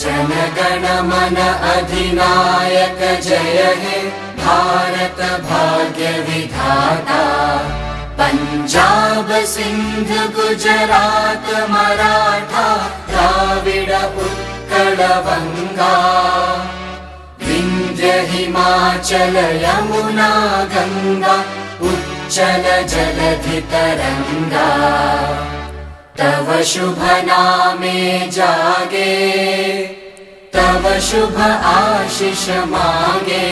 जनगण मन अधिनायक जय हे भारत भाग्य विधाता। पंजाब सिंध गुजरात मराठा द्राविड उत्कल बंगा। विंध्य हिमाचल यमुना गंगा उच्चल जलधि तरंगा। तव शुभ नामे जागे तव शुभ आशीष मांगे।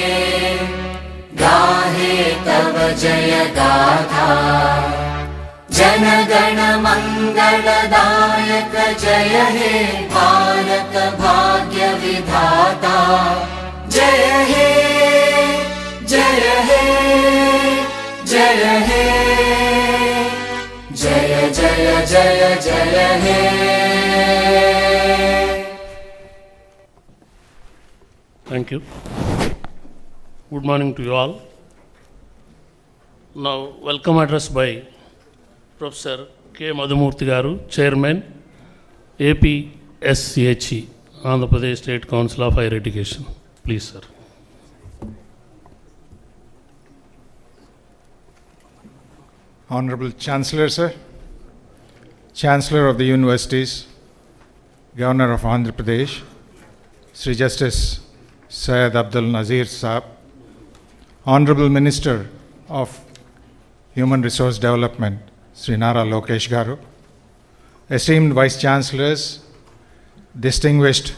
गाहे तव जय गाथा जनगण मंगलदायक जय हे भारत भाग्य विधाता। जय हे जय हे जय हे जय जय जय जय हे। Thank you. Good morning to you all. Now, welcome address by Professor K. Madhumurthy Garu, Chairman, APSCHE, Andhra Pradesh State Council of Higher Education. Please, sir. Honorable Chancellor, sir, Chancellor of the Universities, Governor of Andhra Pradesh, Sri Justice Syed Abdul Nazir Saab, Honorable Minister of Human Resource Development, Sri Nara Lokesh Garu, esteemed Vice Chancellors, distinguished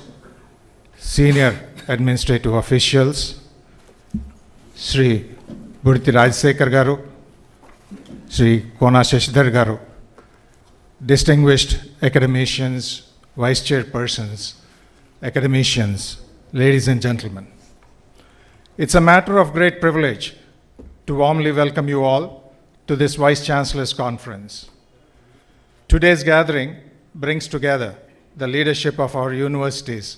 senior administrative officials, Sri Burti Rajsekar Garu, Sri Kona Shashidhar Garu, distinguished academicians, vice chairpersons, academicians, ladies and gentlemen. It's a matter of great privilege to warmly welcome you all to this Vice Chancellor's Conference. Today's gathering brings together the leadership of our universities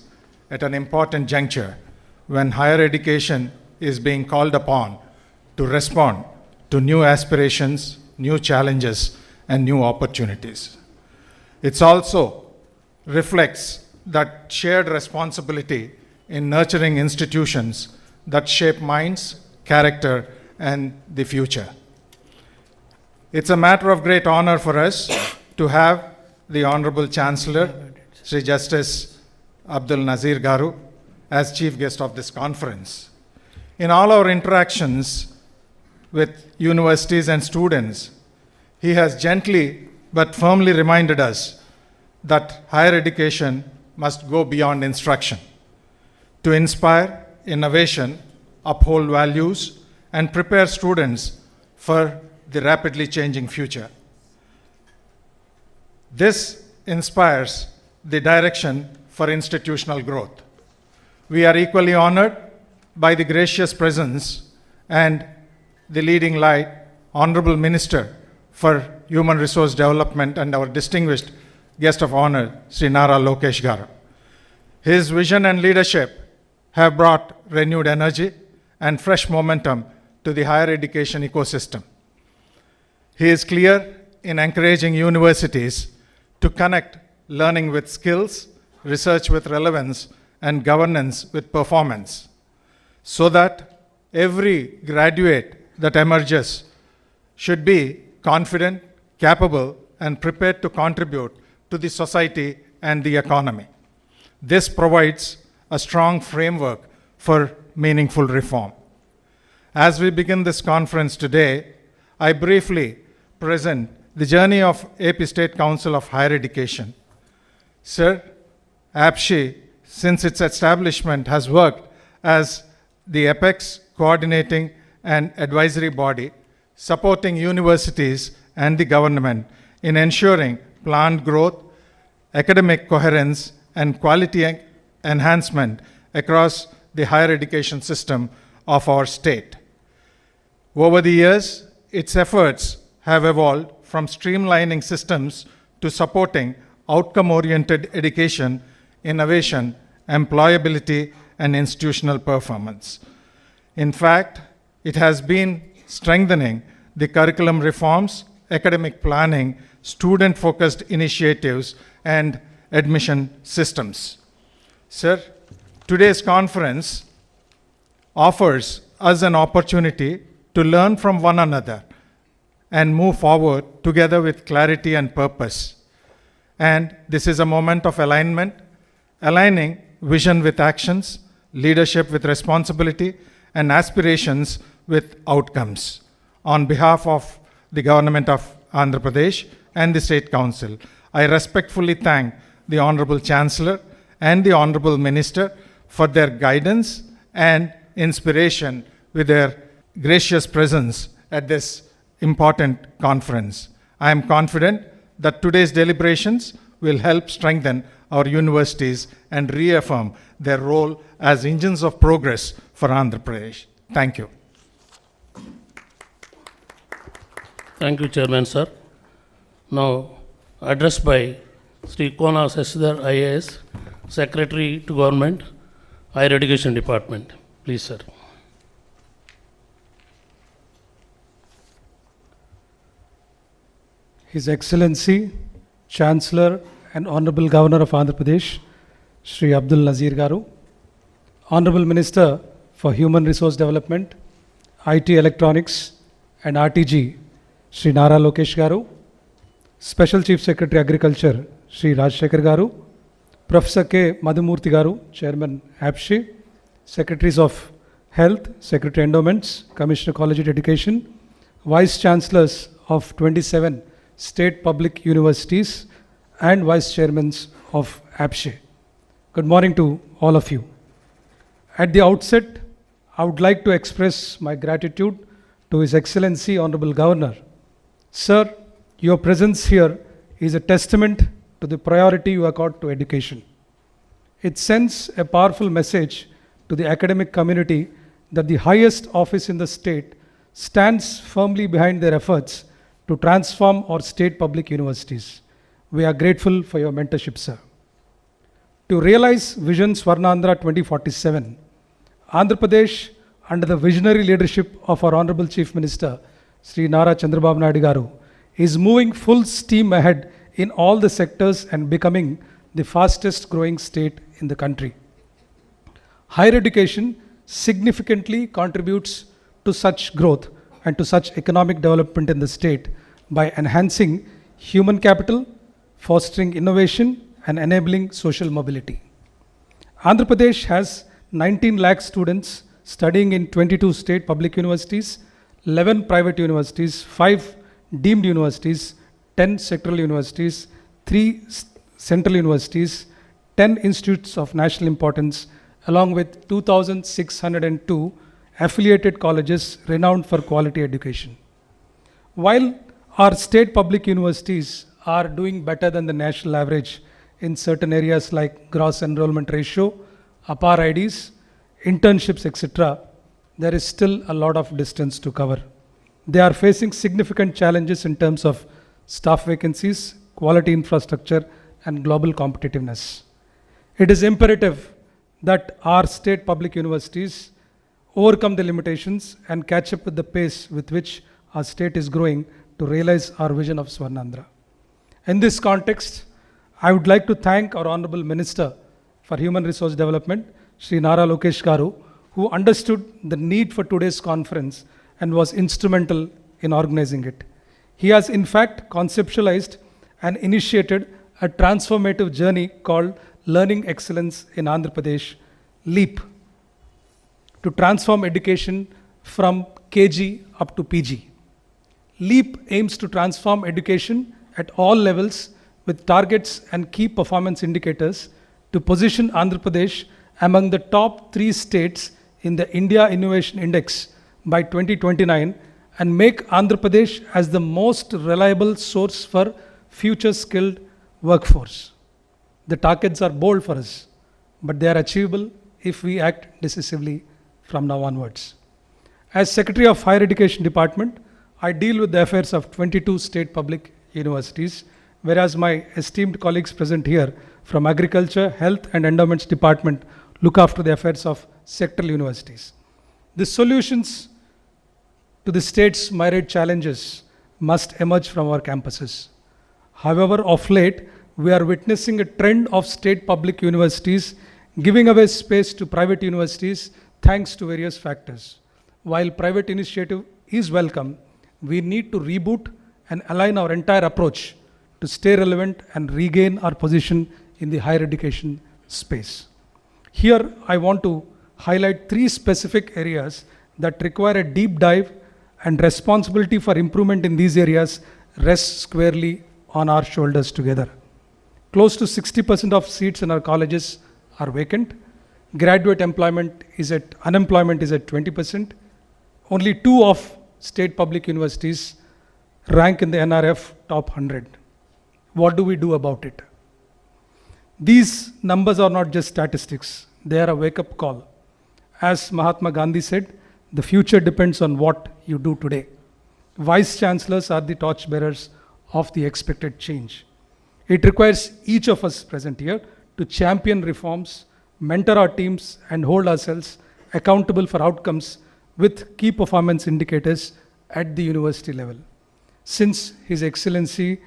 at an important juncture when higher education is being called upon to respond to new aspirations, new challenges, and new opportunities. It also reflects that shared responsibility in nurturing institutions that shape minds, character, and the future. It's a matter of great honor for us to have the Honorable Chancellor, Sri Justice Abdul Nazir Garu, as chief guest of this conference. In all our interactions with universities and students, he has gently but firmly reminded us that higher education must go beyond instruction, to inspire innovation, uphold values, and prepare students for the rapidly changing future. This inspires the direction for institutional growth. We are equally honored by the gracious presence and the leading light, Honorable Minister for Human Resource Development and our distinguished guest of honor, Sri Nara Lokesh Garu. His vision and leadership have brought renewed energy and fresh momentum to the higher education ecosystem. He is clear in encouraging universities to connect learning with skills, research with relevance, and governance with performance, so that every graduate that emerges should be confident, capable, and prepared to contribute to the society and the economy. This provides a strong framework for meaningful reform. As we begin this conference today, I briefly present the journey of AP State Council of Higher Education. Sir, APSHE, since its establishment, has worked as the apex coordinating and advisory body, supporting universities and the government in ensuring planned growth, academic coherence, and quality enhancement across the higher education system of our state. Over the years, its efforts have evolved from streamlining systems to supporting outcome-oriented education, innovation, employability, and institutional performance. In fact, it has been strengthening the curriculum reforms, academic planning, student-focused initiatives, and admission systems. Sir, today's conference offers us an opportunity to learn from one another and move forward together with clarity and purpose. And this is a moment of alignment, aligning vision with actions, leadership with responsibility, and aspirations with outcomes. On behalf of the Government of Andhra Pradesh and the State Council, I respectfully thank the Honorable Chancellor and the Honorable Minister for their guidance and inspiration with their gracious presence at this important conference. I am confident that today's deliberations will help strengthen our universities and reaffirm their role as engines of progress for Andhra Pradesh. Thank you. Thank you, Chairman, sir. Now, address by Sri Kona Sasidhar IAS, Secretary to Government, Higher Education Department. Please, sir. His Excellency, Chancellor and Honorable Governor of Andhra Pradesh, Sri Abdul Nazir Garu, Honorable Minister for Human Resource Development, IT Electronics and RTG, Sri Nara Lokesh Garu, Special Chief Secretary Agriculture, Sri Rajshekhar Garu, Professor K. Madhumurthy Garu, Chairman APSHE, Secretaries of Health, Secretary Endowments, Commissioner Collegiate Education, Vice Chancellors of 27 State Public Universities and Vice Chairmen of APSHE. Good morning to all of you. At the outset, I would like to express my gratitude to His Excellency Honorable Governor. Sir, your presence here is a testament to the priority you accord to education. It sends a powerful message to the academic community that the highest office in the state stands firmly behind their efforts to transform our state public universities. We are grateful for your mentorship, sir. To realize Vision Swarnandhra 2047, Andhra Pradesh, under the visionary leadership of our Honorable Chief Minister, Sri Nara Chandrababu Naidu Garu, is moving full steam ahead in all the sectors and becoming the fastest growing state in the country. Higher education significantly contributes to such growth and to such economic development in the state by enhancing human capital, fostering innovation, and enabling social mobility. Andhra Pradesh has 19 lakh students studying in 22 state public universities, 11 private universities, 5 deemed universities, 10 sectoral universities, 3 central universities, 10 institutes of national importance, along with 2,602 affiliated colleges renowned for quality education. While our state public universities are doing better than the national average in certain areas like gross enrollment ratio, APAR IDs, internships, etc., there is still a lot of distance to cover. They are facing significant challenges in terms of staff vacancies, quality infrastructure, and global competitiveness. It is imperative that our state public universities overcome the limitations and catch up with the pace with which our state is growing to realize our vision of Swarnandhra. In this context, I would like to thank our Honorable Minister for Human Resource Development, Sri Nara Lokesh Garu, who understood the need for today's conference and was instrumental in organizing it. He has in fact conceptualized and initiated a transformative journey called Learning Excellence in Andhra Pradesh, LEAP, to transform education from KG up to PG. LEAP aims to transform education at all levels with targets and key performance indicators to position Andhra Pradesh among the top 3 states in the India Innovation Index by 2029 and make Andhra Pradesh as the most reliable source for future skilled workforce. The targets are bold for us, but they are achievable if we act decisively from now onwards. As Secretary of Higher Education Department, I deal with the affairs of 22 state public universities, whereas my esteemed colleagues present here from Agriculture, Health and Endowments Department look after the affairs of sectoral universities. The solutions to the state's myriad challenges must emerge from our campuses. However, of late, we are witnessing a trend of state public universities giving away space to private universities thanks to various factors. While private initiative is welcome, we need to reboot and align our entire approach to stay relevant and regain our position in the higher education space. Here, I want to highlight 3 specific areas that require a deep dive, and responsibility for improvement in these areas rests squarely on our shoulders together. Close to 60% of seats in our colleges are vacant. Graduate unemployment is at 20%. Only 2 of state public universities rank in the NRF top 100. What do we do about it? These numbers are not just statistics, they are a wake-up call. As Mahatma Gandhi said, the future depends on what you do today. Vice chancellors are the torchbearers of the expected change. It requires each of us present here to champion reforms, mentor our teams, and hold ourselves accountable for outcomes with key performance indicators at the university level. Since His Excellency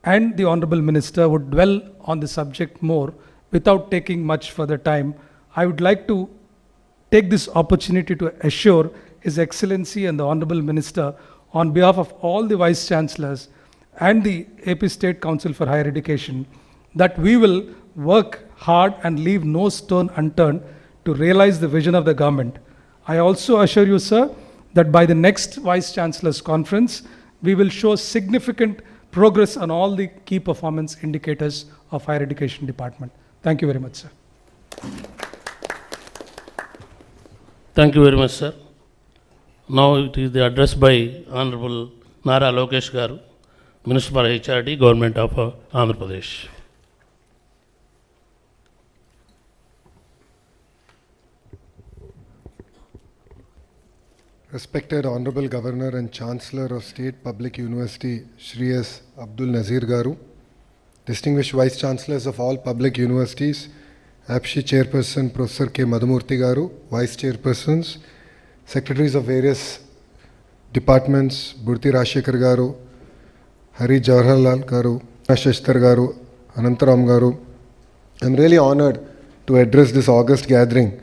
and the Honorable Minister would dwell on the subject more without taking much further time, I would like to take this opportunity to assure His Excellency and the Honorable Minister on behalf of all the Vice Chancellors and the AP State Council for Higher Education that we will work hard and leave no stone unturned to realize the vision of the government. I also assure you, sir, that by the next Vice Chancellors Conference, we will show significant progress on all the key performance indicators of Higher Education Department. Thank you very much, sir. Thank you very much, sir. Now it is the address by Honorable Nara Lokesh Garu, Minister for HRD, Government of Andhra Pradesh. Respected Honorable Governor and Chancellor of State Public University, Shri S. Abdul Nazir Garu, distinguished Vice Chancellors of all public universities, APSHI Chairperson Professor K. Madhumurthy Garu, Vice Chairpersons, Secretaries of various departments, Burti Rashekar Garu, Hari Jawaharlal Garu, Shashtar Garu, Anantaram Garu. I am really honored to address this August gathering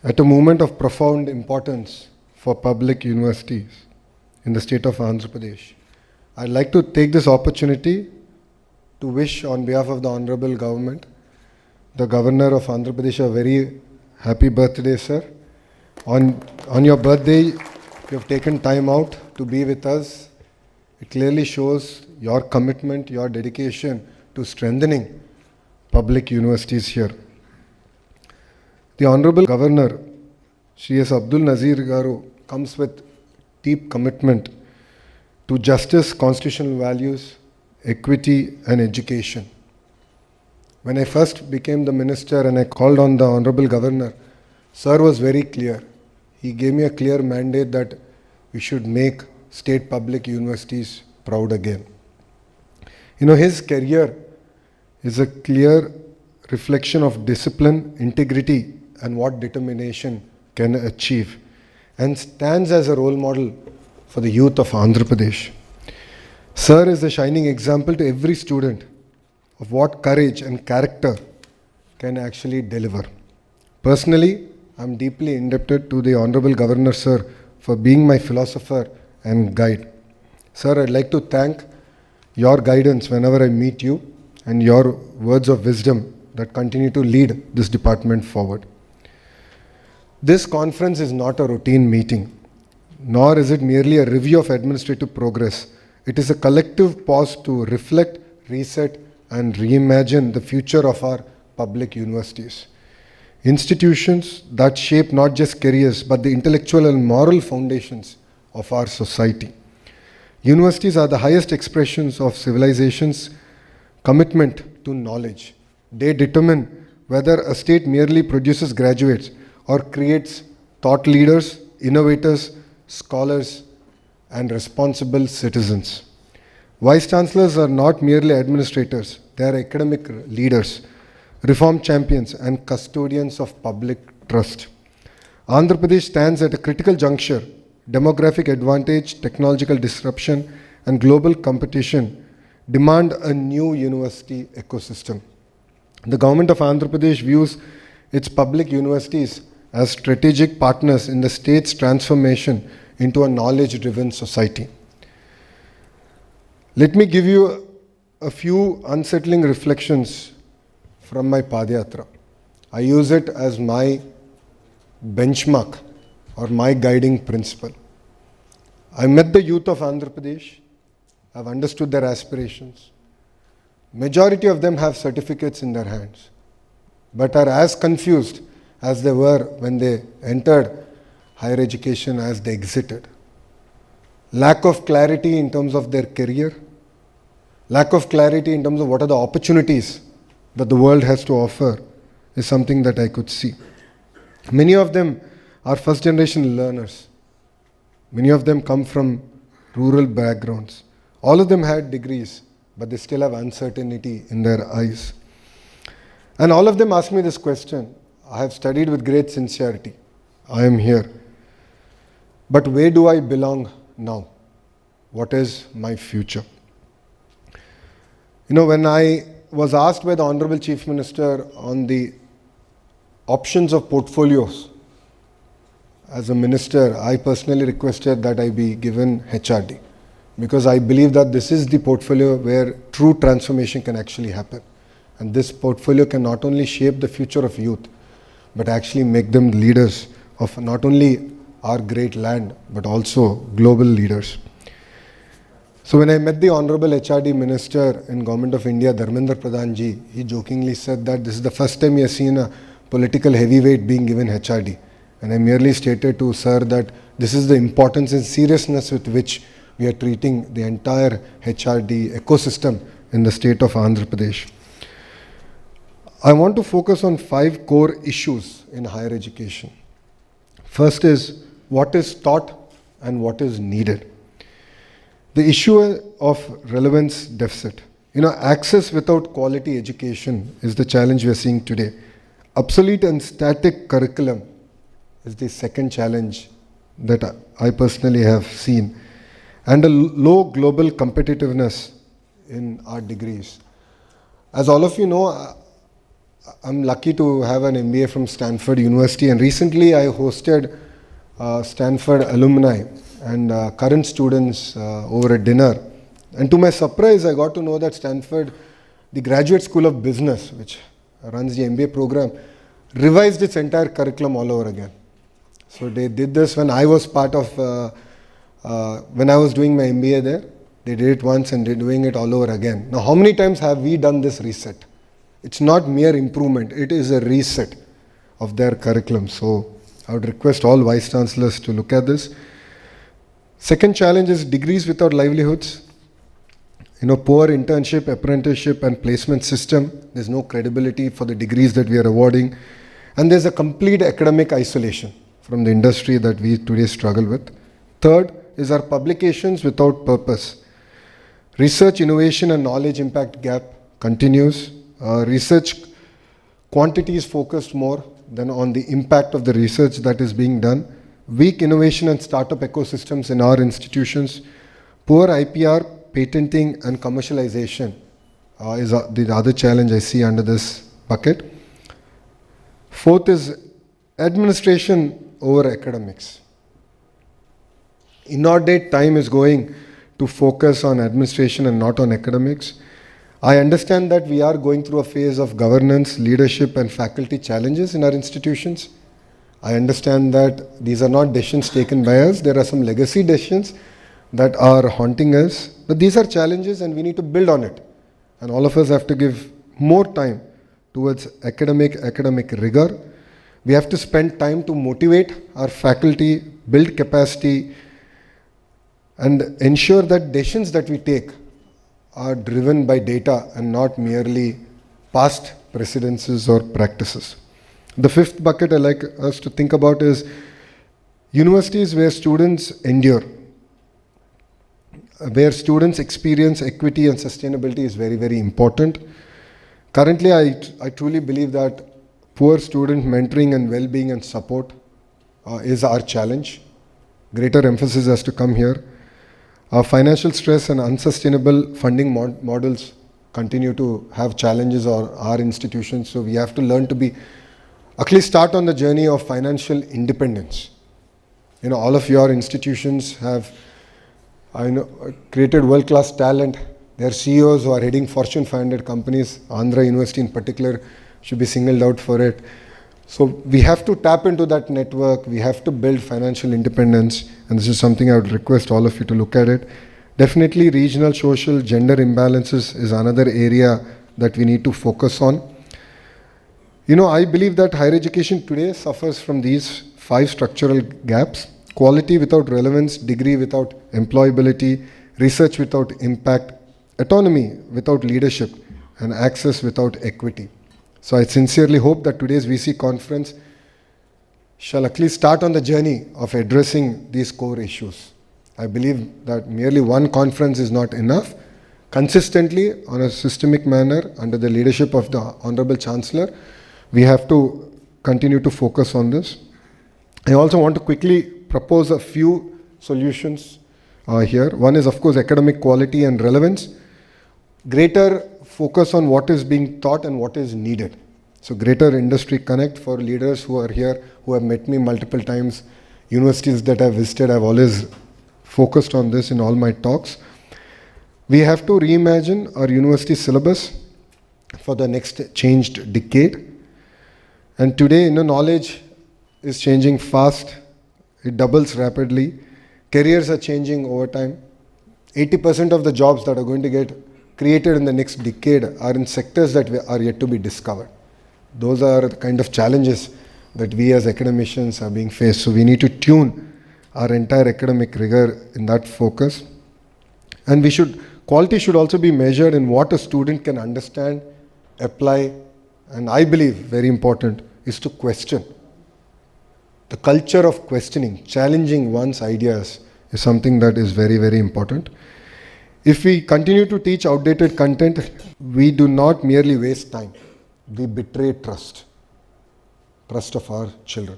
at a moment of profound importance for public universities in the state of Andhra Pradesh. I'd like to take this opportunity to wish on behalf of the Honorable Government, the Governor of Andhra Pradesh, a very happy birthday, sir. On your birthday, you have taken time out to be with us. It clearly shows your commitment, your dedication to strengthening public universities here. The Honorable Governor, Shri S. Abdul Nazir Garu, comes with deep commitment to justice, constitutional values, equity and education. When I first became the minister and I called on the Honorable Governor, Sir was very clear. He gave me a clear mandate that we should make state public universities proud again. You know, his career is a clear reflection of discipline, integrity and what determination can achieve, and stands as a role model for the youth of Andhra Pradesh. Sir is a shining example to every student of what courage and character can actually deliver. Personally, I am deeply indebted to the Honorable Governor, sir, for being my philosopher and guide. Sir, I'd like to thank your guidance whenever I meet you and your words of wisdom that continue to lead this department forward. This conference is not a routine meeting, nor is it merely a review of administrative progress. It is a collective pause to reflect, reset, and reimagine the future of our public universities. Institutions that shape not just careers, but the intellectual and moral foundations of our society. Universities are the highest expressions of civilization's commitment to knowledge. They determine whether a state merely produces graduates or creates thought leaders, innovators, scholars, and responsible citizens. Vice Chancellors are not merely administrators, they are academic leaders, reform champions, and custodians of public trust. Andhra Pradesh stands at a critical juncture. Demographic advantage, technological disruption, and global competition demand a new university ecosystem. The government of Andhra Pradesh views its public universities as strategic partners in the state's transformation into a knowledge-driven society. Let me give you a few unsettling reflections from my Padayatra. I use it as my benchmark or my guiding principle. I met the youth of Andhra Pradesh. I've understood their aspirations. Majority of them have certificates in their hands, but are as confused as they were when they entered higher education as they exited. Lack of clarity in terms of their career, lack of clarity in terms of what are the opportunities that the world has to offer is something that I could see. Many of them are first generation learners. Many of them come from rural backgrounds. All of them had degrees, but they still have uncertainty in their eyes. And all of them ask me this question. I have studied with great sincerity. I am here. But where do I belong now? What is my future? When I was asked by the Honorable Chief Minister on the options of portfolios, as a minister, I personally requested that I be given HRD, because I believe that this is the portfolio where true transformation can actually happen. And this portfolio can not only shape the future of youth, but actually make them leaders of not only our great land, but also global leaders. So when I met the Honorable HRD Minister in Government of India, Dharmendra Pradhan ji, he jokingly said that this is the first time he has seen a political heavyweight being given HRD. And I merely stated to sir that this is the importance and seriousness with which we are treating the entire HRD ecosystem in the state of Andhra Pradesh. I want to focus on 5 core issues in higher education. First is what is taught and what is needed. The issue of relevance deficit. Access without quality education is the challenge we are seeing today. Obsolete and static curriculum is the second challenge that I personally have seen. And a low global competitiveness in our degrees. As all of you know, I'm lucky to have an MBA from Stanford University, and recently I hosted Stanford alumni and current students over a dinner. And to my surprise, I got to know that Stanford, the Graduate School of Business, which runs the MBA program, revised its entire curriculum all over again. So they did this when I was part of, when I was doing my MBA there. They did it once and they're doing it all over again. Now, how many times have we done this reset? It's not mere improvement, it is a reset of their curriculum. So I would request all Vice Chancellors to look at this. Second challenge is degrees without livelihoods. Poor internship, apprenticeship and placement system. There's no credibility for the degrees that we are awarding. And there's a complete academic isolation from the industry that we today struggle with. Third is our publications without purpose. Research, innovation and knowledge impact gap continues. Research quantity is focused more than on the impact of the research that is being done. Weak innovation and startup ecosystems in our institutions. Poor IPR, patenting and commercialization is the other challenge I see under this bucket. Fourth is administration over academics. Inordinate time is going to focus on administration and not on academics. I understand that we are going through a phase of governance, leadership and faculty challenges in our institutions. I understand that these are not decisions taken by us. There are some legacy decisions that are haunting us. But these are challenges and we need to build on it. And all of us have to give more time towards academic rigor. We have to spend time to motivate our faculty, build capacity, and ensure that decisions that we take are driven by data and not merely past precedences or practices. The fifth bucket I like us to think about is universities where students endure, where students experience equity and sustainability is very, very important. Currently, I truly believe that poor student mentoring and well-being and support is our challenge. Greater emphasis has to come here. Financial stress and unsustainable funding models continue to have challenges or our institutions. So we have to learn to be, at least start on the journey of financial independence. You know, all of your institutions have created world-class talent. Their CEOs who are heading Fortune 500 companies, Andhra University in particular should be singled out for it. So we have to tap into that network. We have to build financial independence, and this is something I would request all of you to look at it. Definitely regional, social, gender imbalances is another area that we need to focus on. You know, I believe that higher education today suffers from these 5 structural gaps: quality without relevance, degree without employability, research without impact, autonomy without leadership, and access without equity. So I sincerely hope that today's VC conference shall at least start on the journey of addressing these core issues. I believe that merely one conference is not enough. Consistently, on a systemic manner, under the leadership of the Honorable Chancellor, we have to continue to focus on this. I also want to quickly propose a few solutions here. One is, of course, academic quality and relevance. Greater focus on what is being taught and what is needed. So greater industry connect for leaders who are here, who have met me multiple times. Universities that I've visited, I've always focused on this in all my talks. We have to reimagine our university syllabus for the next changed decade. And today, knowledge is changing fast. It doubles rapidly. Careers are changing over time. 80% of the jobs that are going to get created in the next decade are in sectors that are yet to be discovered. Those are the kind of challenges that we as academicians are being faced. So we need to tune our entire academic rigor in that focus. And quality should also be measured in what a student can understand, apply, and I believe, very important, is to question. The culture of questioning, challenging one's ideas, is something that is very, very important. If we continue to teach outdated content, we do not merely waste time. We betray trust of our children.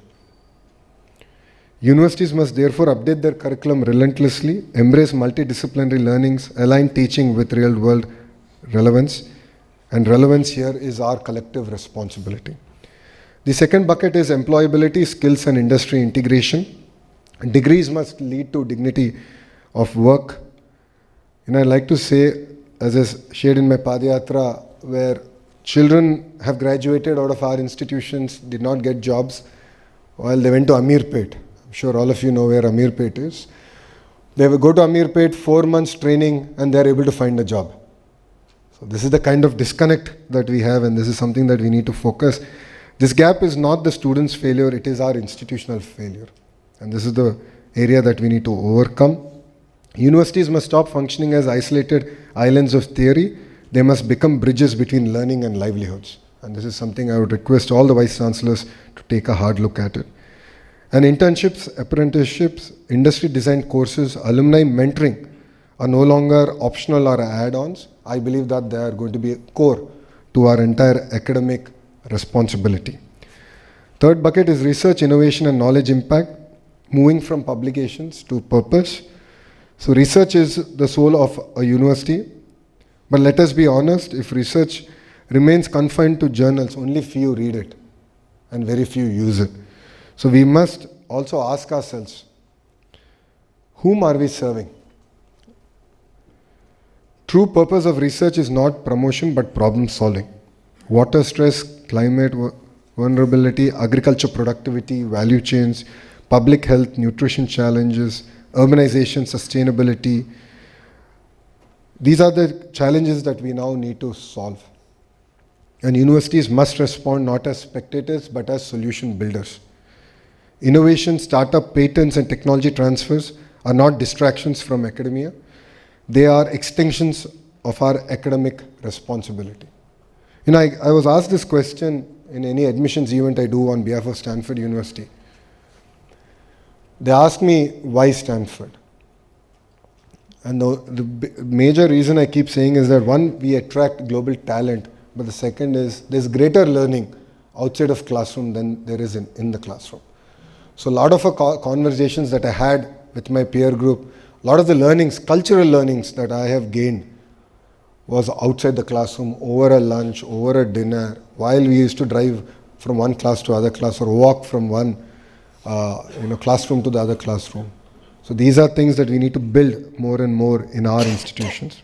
Universities must therefore update their curriculum relentlessly, embrace multidisciplinary learnings, align teaching with real-world relevance, and relevance here is our collective responsibility. The second bucket is employability, skills, and industry integration. Degrees must lead to dignity of work. I like to say, as is shared in my Padayatra, where children have graduated out of our institutions, did not get jobs, while they went to Amirpet. I'm sure all of you know where Amirpet is. They will go to Amirpet, 4 months training, and they're able to find a job. So this is the kind of disconnect that we have, and this is something that we need to focus. This gap is not the student's failure, it is our institutional failure. And this is the area that we need to overcome. Universities must stop functioning as isolated islands of theory. They must become bridges between learning and livelihoods. And this is something I would request all the Vice Chancellors to take a hard look at it. And internships, apprenticeships, industry-designed courses, alumni mentoring are no longer optional or add-ons. I believe that they are going to be core to our entire academic responsibility. Third bucket is research, innovation, and knowledge impact, moving from publications to purpose. So research is the soul of a university, but let us be honest, if research remains confined to journals, only few read it and very few use it. So we must also ask ourselves, whom are we serving? True purpose of research is not promotion but problem solving. Water stress, climate vulnerability, agriculture productivity, value chains, public health, nutrition challenges, urbanization, sustainability. These are the challenges that we now need to solve. And universities must respond not as spectators but as solution builders. Innovation, startup, patents, and technology transfers are not distractions from academia. They are extensions of our academic responsibility. I was asked this question in any admissions event I do on behalf of Stanford University. They asked me, why Stanford? And the major reason I keep saying is that one, we attract global talent, but the second is there's greater learning outside of classroom than there is in the classroom. So a lot of conversations that I had with my peer group, a lot of the learnings, cultural learnings that I have gained was outside the classroom, over a lunch, over a dinner, while we used to drive from one class to other class or walk from one classroom to the other classroom. So these are things that we need to build more and more in our institutions.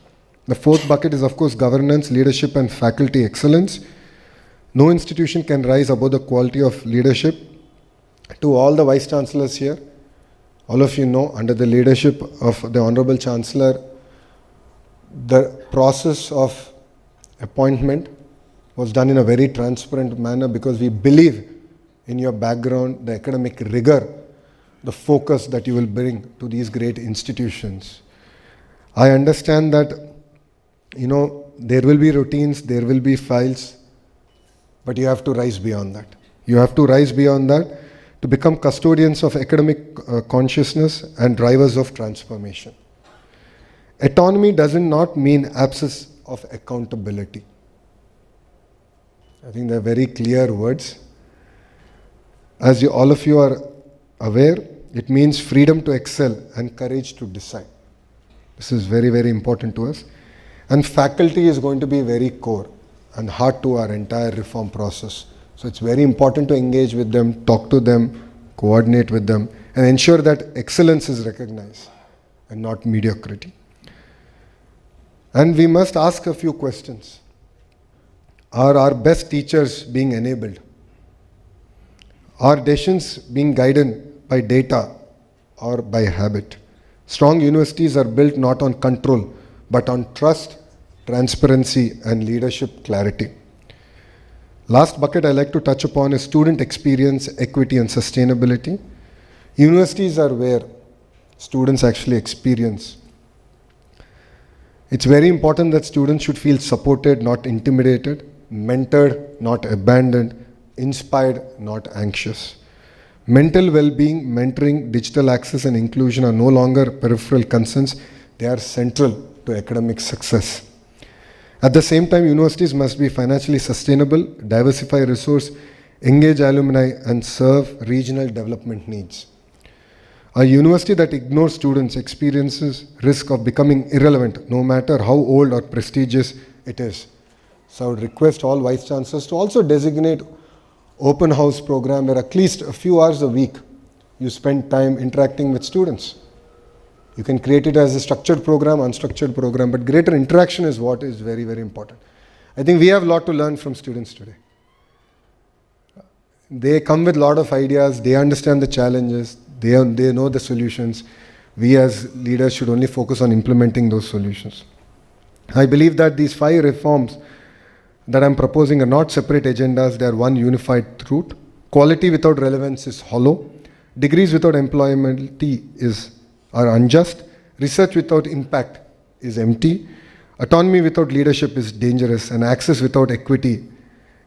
The fourth bucket is, of course, governance, leadership, and faculty excellence. No institution can rise above the quality of leadership. To all the vice chancellors here, all of you know, under the leadership of the Honorable Chancellor, the process of appointment was done in a very transparent manner because we believe in your background, the academic rigor, the focus that you will bring to these great institutions. I understand that, there will be routines, there will be files, but you have to rise beyond that. You have to rise beyond that to become custodians of academic consciousness and drivers of transformation. Autonomy does not mean absence of accountability. I think they're very clear words. As all of you are aware, it means freedom to excel and courage to decide. This is very, very important to us. And faculty is going to be very core and heart to our entire reform process. So it's very important to engage with them, talk to them, coordinate with them, and ensure that excellence is recognized and not mediocrity. And we must ask a few questions. Are our best teachers being enabled? Are decisions being guided by data or by habit? Strong universities are built not on control, but on trust, transparency, and leadership clarity. Last bucket I like to touch upon is student experience, equity, and sustainability. Universities are where students actually experience. It's very important that students should feel supported, not intimidated, mentored, not abandoned, inspired, not anxious. Mental well-being, mentoring, digital access, and inclusion are no longer peripheral concerns. They are central to academic success. At the same time, universities must be financially sustainable, diversify resource, engage alumni, and serve regional development needs. A university that ignores students experiences risk of becoming irrelevant, no matter how old or prestigious it is. So I would request all vice chancellors to also designate open house program where at least a few hours a week you spend time interacting with students. You can create it as a structured program, unstructured program, but greater interaction is what is very, very important. I think we have a lot to learn from students today. They come with a lot of ideas, they understand the challenges, they know the solutions. We as leaders should only focus on implementing those solutions. I believe that these 5 reforms that I'm proposing are not separate agendas, they are one unified truth. Quality without relevance is hollow. Degrees without employability are unjust. Research without impact is empty. Autonomy without leadership is dangerous, and access without equity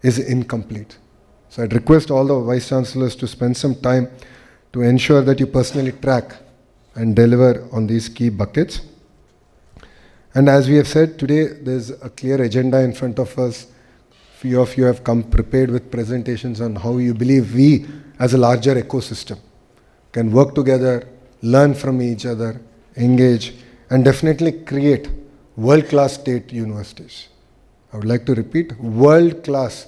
is incomplete. So I'd request all the vice chancellors to spend some time to ensure that you personally track and deliver on these key buckets. And as we have said, today there's a clear agenda in front of us. Few of you have come prepared with presentations on how you believe we as a larger ecosystem can work together, learn from each other, engage, and definitely create world-class state universities. I would like to repeat, world-class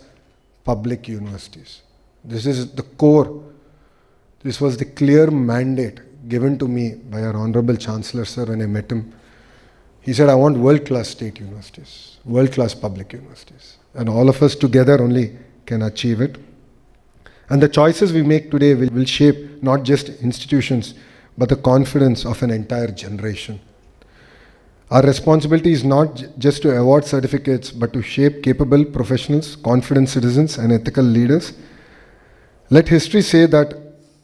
public universities. This is the core. This was the clear mandate given to me by our Honorable Chancellor, sir, when I met him. He said, I want world-class state universities, world-class public universities. And all of us together only can achieve it. And the choices we make today will shape not just institutions, but the confidence of an entire generation. Our responsibility is not just to award certificates, but to shape capable professionals, confident citizens, and ethical leaders. Let history say that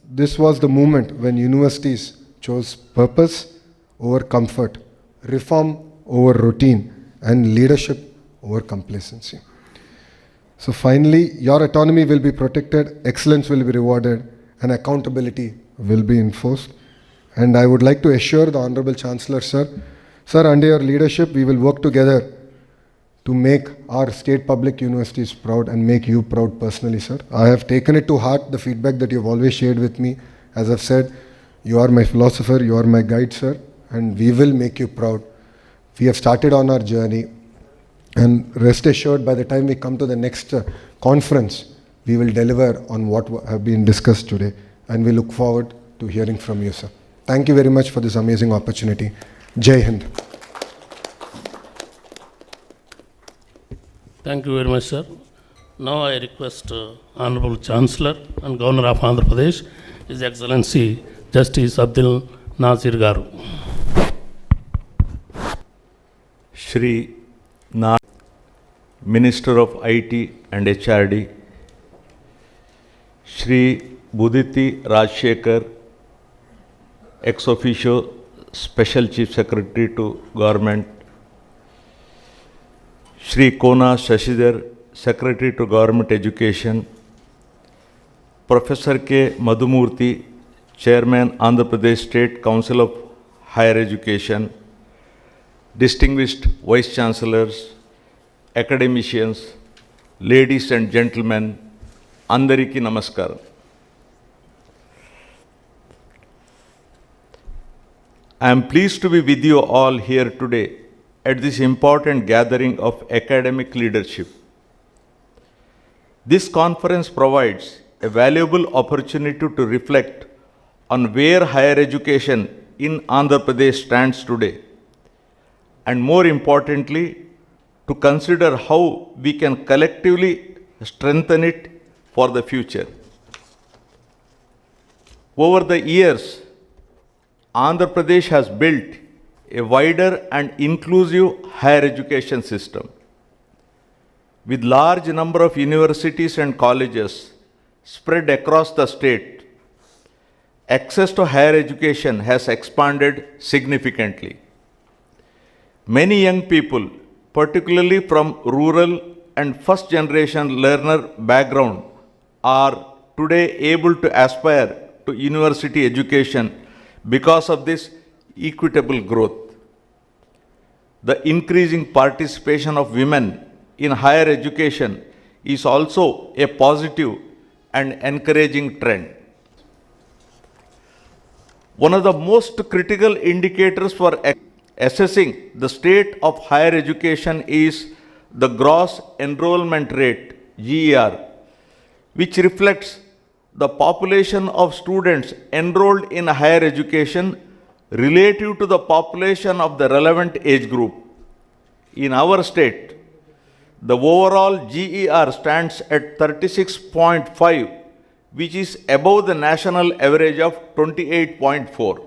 this was the moment when universities chose purpose over comfort, reform over routine, and leadership over complacency. So finally, your autonomy will be protected, excellence will be rewarded, and accountability will be enforced. And I would like to assure the Honorable Chancellor, sir, under your leadership, we will work together to make our state public universities proud and make you proud personally, sir. I have taken it to heart, the feedback that you've always shared with me. As I've said, you are my philosopher, you are my guide, sir, and we will make you proud. We have started on our journey. And rest assured, by the time we come to the next conference, we will deliver on what have been discussed today. And we look forward to hearing from you, sir. Thank you very much for this amazing opportunity. Jai Hind. Thank you very much, sir. Now I request Honorable Chancellor and Governor of Andhra Pradesh, His Excellency Justice Abdul Nazir Garu. Shri Nara, Minister of IT and HRD, Shri Buditi Rajshekar, ex officio Special Chief Secretary to Government, Shri Kona Shashidhar, Secretary to Government Education, Professor K. Madhumurthy, Chairman, Andhra Pradesh State Council of Higher Education, distinguished Vice Chancellors, academicians, ladies and gentlemen, Andariki Namaskaram. I am pleased to be with you all here today at this important gathering of academic leadership. This conference provides a valuable opportunity to reflect on where higher education in Andhra Pradesh stands today, and more importantly, to consider how we can collectively strengthen it for the future. Over the years, Andhra Pradesh has built a wider and inclusive higher education system. With large number of universities and colleges spread across the state, access to higher education has expanded significantly. Many young people, particularly from rural and first-generation learner background, are today able to aspire to university education because of this equitable growth. The increasing participation of women in higher education is also a positive and encouraging trend. One of the most critical indicators for assessing the state of higher education is the gross enrollment rate, GER, which reflects the population of students enrolled in higher education relative to the population of the relevant age group. In our state, the overall GER stands at 36.5, which is above the national average of 28.4,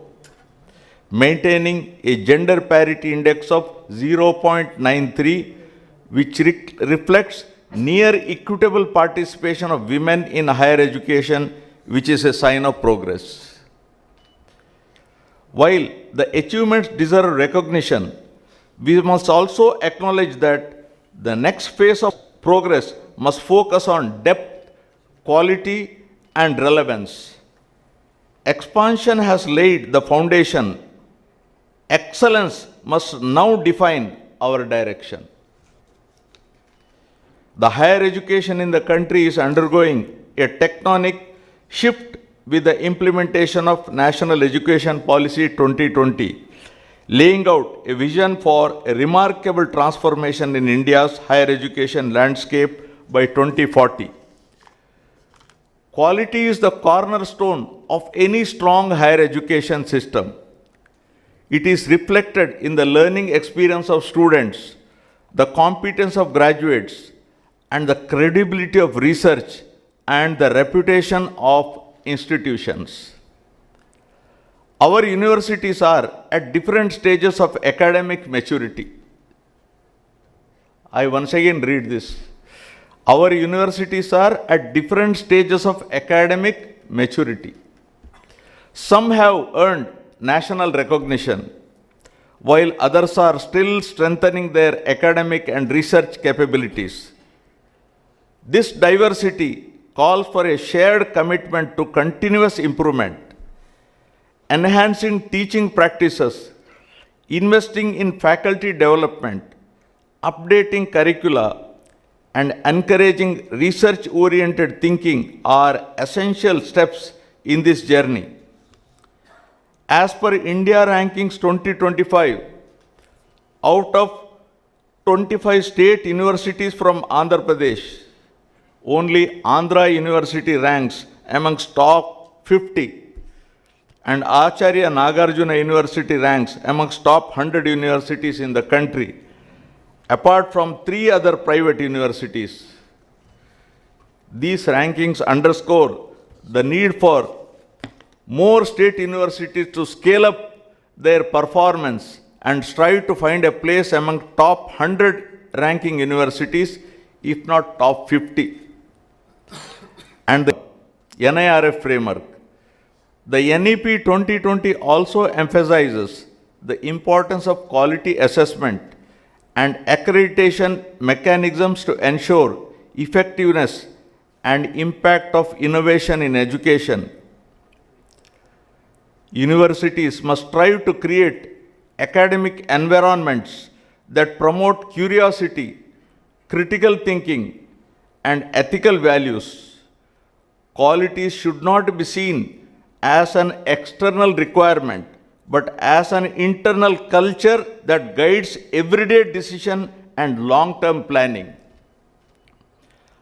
maintaining a gender parity index of 0.93, which reflects near equitable participation of women in higher education, which is a sign of progress. While the achievements deserve recognition, we must acknowledge that the next phase of progress must focus on depth, quality, and relevance. Expansion has laid the foundation. Excellence must now define our direction. The higher education in the country is undergoing a tectonic shift with the implementation of National Education Policy 2020, laying out a vision for a remarkable transformation in India's higher education landscape by 2040. Quality is the cornerstone of any strong higher education system. It is reflected in the learning experience of students, the competence of graduates, and the credibility of research and the reputation of institutions. Our universities are at different stages of academic maturity. I once again read this. Our universities are at different stages of academic maturity. Some have earned national recognition, while others are still strengthening their academic and research capabilities. This diversity calls for a shared commitment to continuous improvement, enhancing teaching practices, investing in faculty development, updating curricula, and encouraging research-oriented thinking are essential steps in this journey. As per India Rankings 2025, out of 25 state universities from Andhra Pradesh. Only Andhra University ranks amongst top 50, and Acharya Nagarjuna University ranks amongst top 100 universities in the country, apart from 3 other private universities. These rankings underscore the need for more state universities to scale up their performance and strive to find a place among top 100 ranking universities, if not top 50. And the NIRF framework. The NEP 2020 also emphasizes the importance of quality assessment and accreditation mechanisms to ensure effectiveness and impact of innovation in education. Universities must strive to create academic environments that promote curiosity, critical thinking, and ethical values. Quality should not be seen as an external requirement, but as an internal culture that guides everyday decision and long-term planning.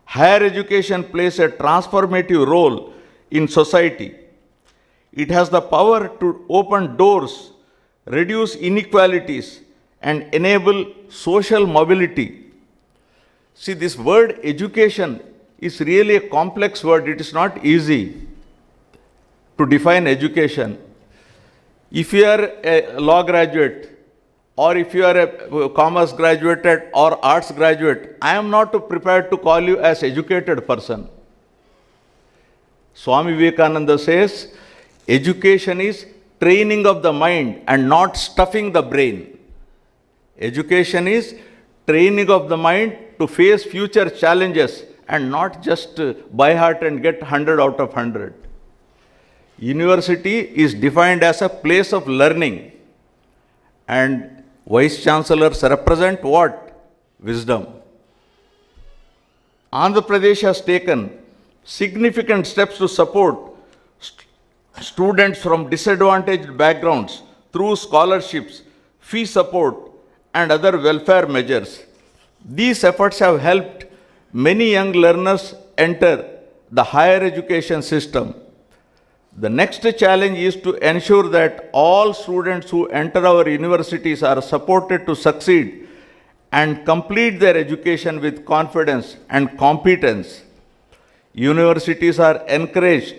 Higher education plays a transformative role in society. It has the power to open doors, reduce inequalities, and enable social mobility. See, this word education is really a complex word. It is not easy to define education. If you are a law graduate, or if you are a commerce graduate or arts graduate, I am not prepared to call you as educated person. Swami Vivekananda says, education is training of the mind and not stuffing the brain. Education is training of the mind to face future challenges and not just by heart and get 100 out of 100. University is defined as a place of learning, and Vice Chancellors represent what? Wisdom. Andhra Pradesh has taken significant steps to support students from disadvantaged backgrounds through scholarships, fee support, and other welfare measures. These efforts have helped many young learners enter the higher education system. The next challenge is to ensure that all students who enter our universities are supported to succeed and complete their education with confidence and competence. Universities are encouraged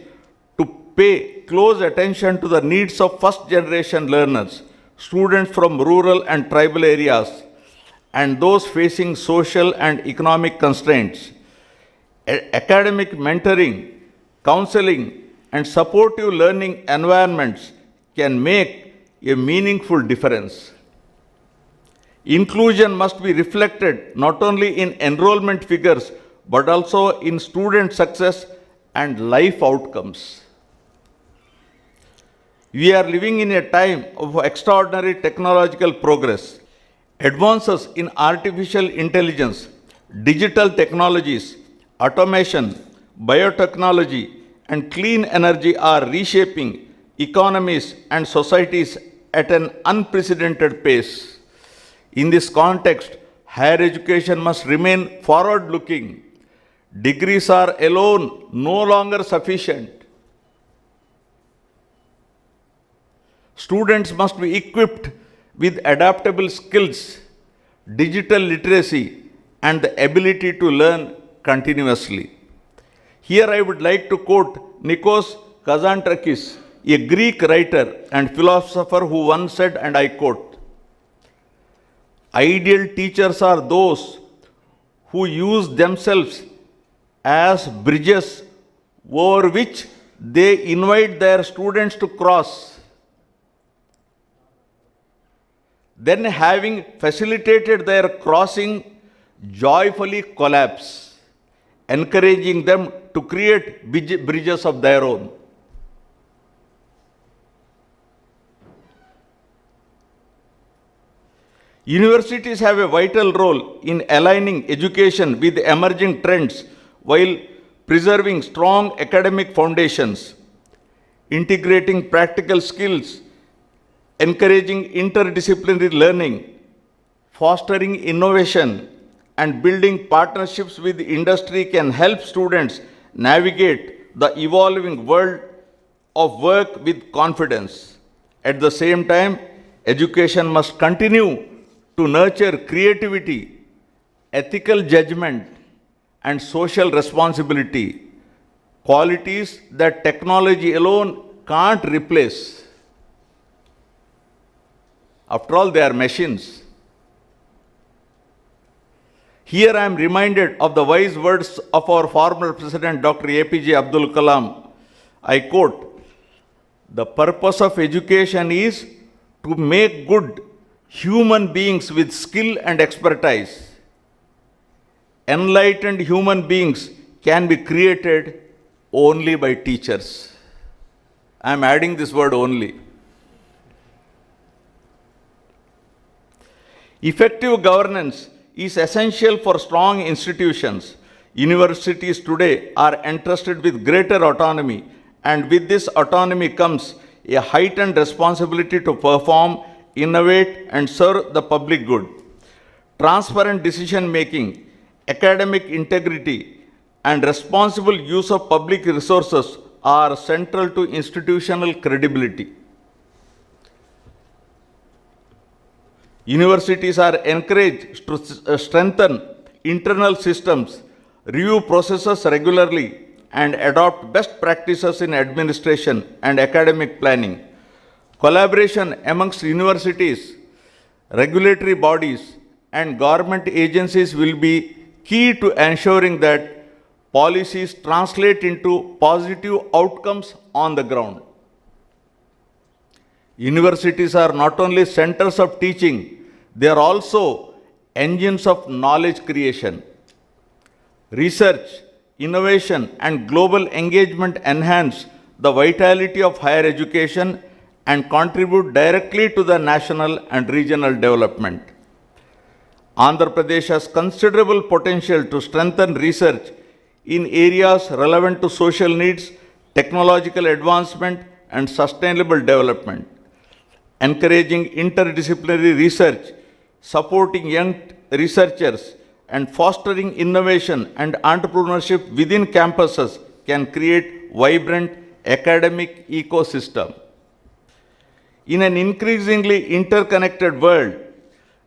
to pay close attention to the needs of first-generation learners, students from rural and tribal areas, and those facing social and economic constraints. Academic mentoring, counseling, and supportive learning environments can make a meaningful difference. Inclusion must be reflected not only in enrollment figures, but also in student success and life outcomes. We are living in a time of extraordinary technological progress. Advances in artificial intelligence, digital technologies, automation, biotechnology, and clean energy are reshaping economies and societies at an unprecedented pace. In this context, higher education must remain forward-looking. Degrees are alone no longer sufficient. Students must be equipped with adaptable skills, digital literacy, and the ability to learn continuously. Here I would like to quote Nikos Kazantzakis, a Greek writer and philosopher who once said, and I quote, "Ideal teachers are those who use themselves as bridges over which they invite their students to cross. Then, having facilitated their crossing, joyfully collapse, encouraging them to create bridges of their own." Universities have a vital role in aligning education with emerging trends while preserving strong academic foundations, integrating practical skills, encouraging interdisciplinary learning, fostering innovation, and building partnerships with industry can help students navigate the evolving world of work with confidence. At the same time, education must continue to nurture creativity, ethical judgment, and social responsibility, qualities that technology alone can't replace. After all, they are machines. Here I am reminded of the wise words of our former President Dr. APJ Abdul Kalam. I quote, "The purpose of education is to make good human beings with skill and expertise. Enlightened human beings can be created only by teachers." I am adding this word only. Effective governance is essential for strong institutions. Universities today are entrusted with greater autonomy, and with this autonomy comes a heightened responsibility to perform, innovate, and serve the public good. Transparent decision making, academic integrity, and responsible use of public resources are central to institutional credibility. Universities are encouraged to strengthen internal systems, review processes regularly, and adopt best practices in administration and academic planning. Collaboration amongst universities, regulatory bodies, and government agencies will be key to ensuring that policies translate into positive outcomes on the ground. Universities are not only centers of teaching, they are also engines of knowledge creation. Research, innovation, and global engagement enhance the vitality of higher education and contribute directly to the national and regional development. Andhra Pradesh has considerable potential to strengthen research in areas relevant to social needs, technological advancement, and sustainable development. Encouraging interdisciplinary research, supporting young researchers, and fostering innovation and entrepreneurship within campuses can create vibrant academic ecosystem. In an increasingly interconnected world,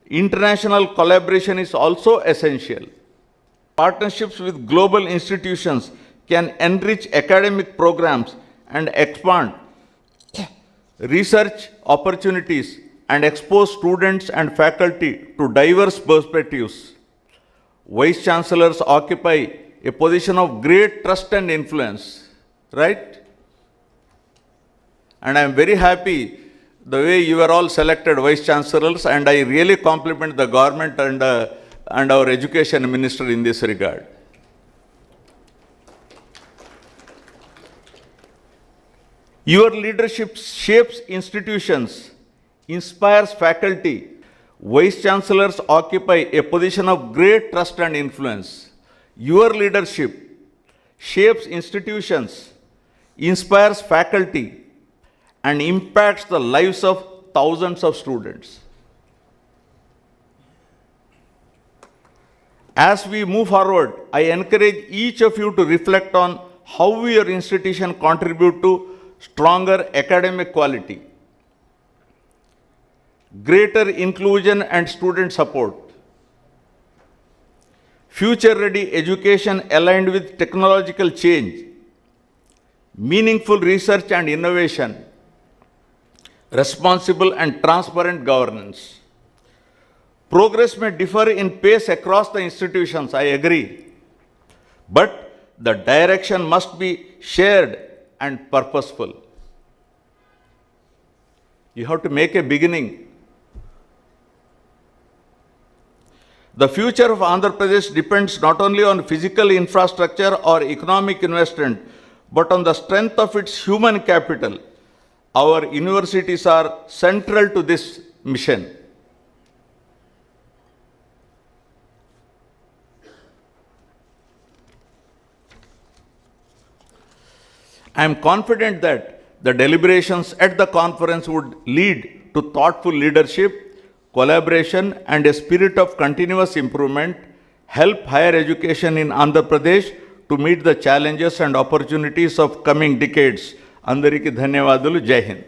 international collaboration is also essential. Partnerships with global institutions can enrich academic programs and expand research opportunities and expose students and faculty to diverse perspectives. Vice Chancellors occupy a position of great trust and influence, right? And I am very happy the way you are all selected Vice Chancellors, and I really compliment the government and our education minister in this regard. Your leadership shapes institutions, inspires faculty. Vice Chancellors occupy a position of great trust and influence. Your leadership shapes institutions, inspires faculty, and impacts the lives of thousands of students. As we move forward, I encourage each of you to reflect on how your institution contribute to stronger academic quality, greater inclusion and student support, future-ready education aligned with technological change, meaningful research and innovation, responsible and transparent governance. Progress may differ in pace across the institutions, I agree, but the direction must be shared and purposeful. You have to make a beginning. The future of Andhra Pradesh depends not only on physical infrastructure or economic investment, but on the strength of its human capital. Our universities are central to this mission. I am confident that the deliberations at the conference would lead to thoughtful leadership, collaboration, and a spirit of continuous improvement help higher education in Andhra Pradesh to meet the challenges and opportunities of coming decades. Andariki dhanyavadalu. Jai Hind.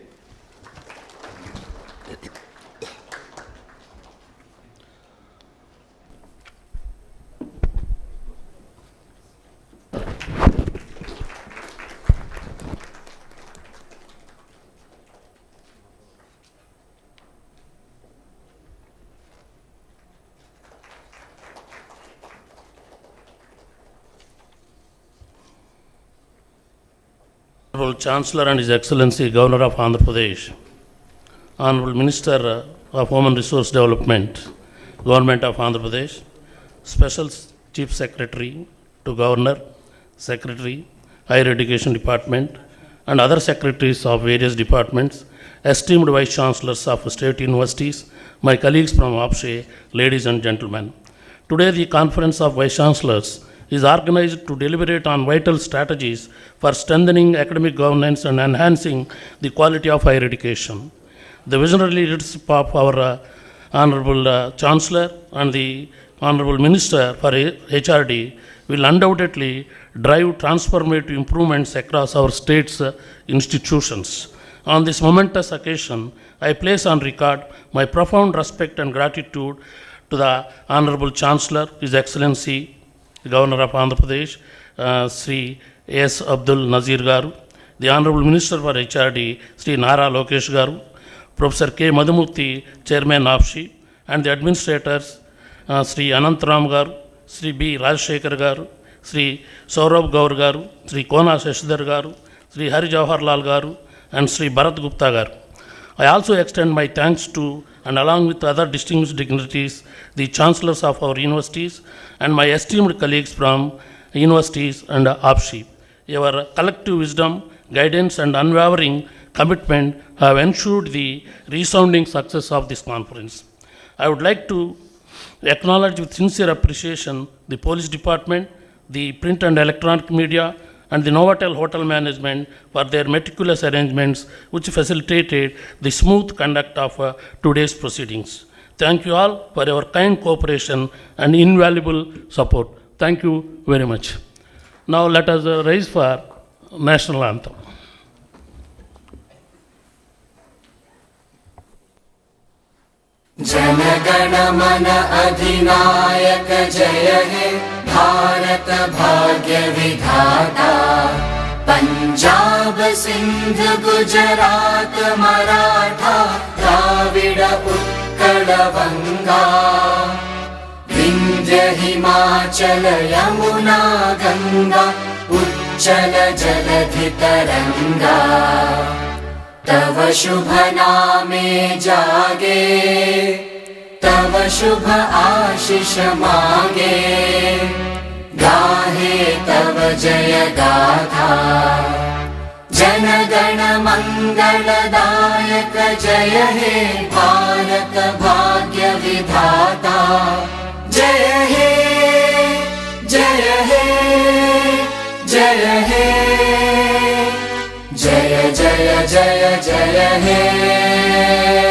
Honorable Chancellor and His Excellency Governor of Andhra Pradesh, Honorable Minister of Human Resource Development, Government of Andhra Pradesh, Special Chief Secretary to Governor, Secretary, Higher Education Department, and other secretaries of various departments, esteemed Vice Chancellors of state universities, my colleagues from APSHE, ladies and gentlemen. Today, the Conference of Vice Chancellors is organized to deliberate on vital strategies for strengthening academic governance and enhancing the quality of higher education. The visionary leadership of our Honorable Chancellor and the Honorable Minister for HRD will undoubtedly drive transformative improvements across our state's institutions. On this momentous occasion, I place on record my profound respect and gratitude to the Honorable Chancellor, His Excellency Governor of Andhra Pradesh, Sri S. Abdul Nazir Garu, the Honorable Minister for HRD, Sri Nara Lokesh Garu, Professor K. Madhumurthy, Chairman APSHE, and the administrators, Sri Anantram Garu, Sri B. Rajshekar Garu, Sri Saurabh Gaur Garu, Sri Kona Shashidhar Garu, Sri Hari Jawaharlal Garu, and Sri Bharat Gupta Garu. I also extend my thanks to, and along with other distinguished dignitaries, the chancellors of our universities and my esteemed colleagues from universities and APSHE. Your collective wisdom, guidance, and unwavering commitment have ensured the resounding success of this conference. I would like to acknowledge with sincere appreciation the police department, the print and electronic media, and the Novotel Hotel Management for their meticulous arrangements which facilitated the smooth conduct of today's proceedings. Thank you all for your kind cooperation and invaluable support. Thank you very much. Now let us rise for national anthem. जनगण मन अधिनायक जय हे भारत भाग्य विधाता पंजाब सिंध गुजरात मराठा द्राविड उत्कल बंगा विंध्य हिमाचल यमुना गंगा उच्चल जलधि तरंगा तव शुभ नामे जागे तव शुभ आशीष मागे गाहे तव जय गाथा जन गण मंगलदायक जय हे भारत भाग्य विधाता जय हे जय हे जय हे जय जय जय जय हे